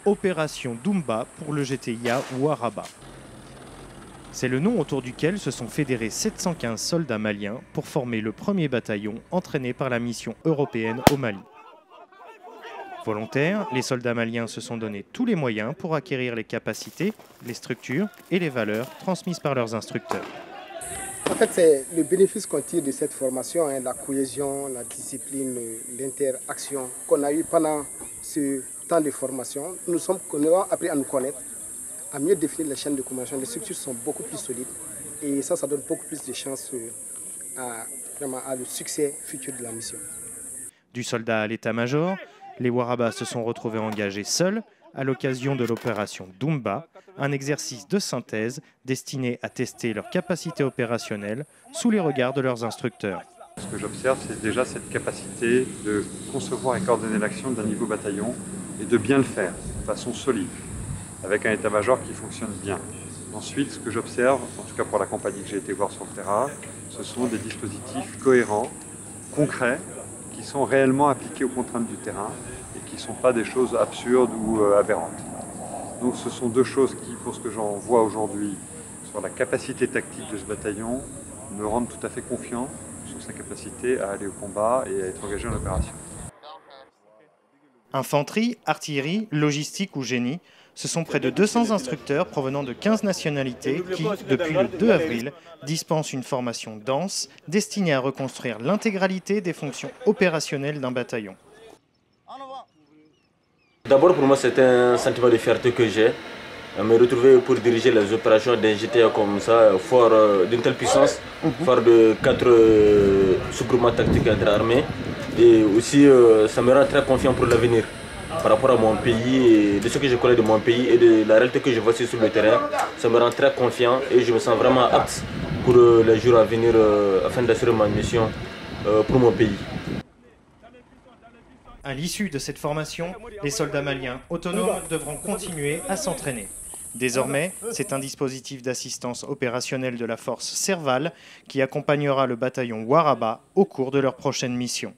Opération Dumba pour le GTIA Waraba. C'est le nom autour duquel se sont fédérés 715 soldats maliens pour former le premier bataillon entraîné par la mission européenne au Mali. Volontaires, les soldats maliens se sont donné tous les moyens pour acquérir les capacités, les structures et les valeurs transmises par leurs instructeurs. En fait, c'est le bénéfice qu'on tire de cette formation, la cohésion, la discipline, l'interaction qu'on a eu pendant ce temps de formation. Nous avons appris à nous connaître, à mieux définir les chaînes de commandement. Les structures sont beaucoup plus solides et ça donne beaucoup plus de chances à le succès futur de la mission. Du soldat à l'état-major, les Warabas se sont retrouvés engagés seuls à l'occasion de l'opération Dumba, un exercice de synthèse destiné à tester leur capacité opérationnelle sous les regards de leurs instructeurs. Ce que j'observe, c'est déjà cette capacité de concevoir et coordonner l'action d'un niveau bataillon et de bien le faire de façon solide, avec un état-major qui fonctionne bien. Ensuite, ce que j'observe, en tout cas pour la compagnie que j'ai été voir sur le terrain, ce sont des dispositifs cohérents, concrets, qui sont réellement appliqués aux contraintes du terrain et qui ne sont pas des choses absurdes ou aberrantes. Donc ce sont deux choses qui, pour ce que j'en vois aujourd'hui sur la capacité tactique de ce bataillon, me rendent tout à fait confiant sur sa capacité à aller au combat et à être engagé en opération. Infanterie, artillerie, logistique ou génie, ce sont près de 200 instructeurs provenant de 15 nationalités qui, depuis le 2 avril, dispensent une formation dense destinée à reconstruire l'intégralité des fonctions opérationnelles d'un bataillon. D'abord, pour moi, c'est un sentiment de fierté que j'ai. Me retrouver pour diriger les opérations d'un GTA comme ça, fort d'une telle puissance, fort de 4 sous-groupements tactiques interarmés. Et aussi, ça me rend très confiant pour l'avenir par rapport à mon pays, et de ce que je connais de mon pays et de la réalité que je vois sur le terrain. Ça me rend très confiant et je me sens vraiment apte pour les jours à venir afin d'assurer ma mission pour mon pays. À l'issue de cette formation, les soldats maliens autonomes devront continuer à s'entraîner. Désormais, c'est un dispositif d'assistance opérationnelle de la force Serval qui accompagnera le bataillon Waraba au cours de leur prochaine mission.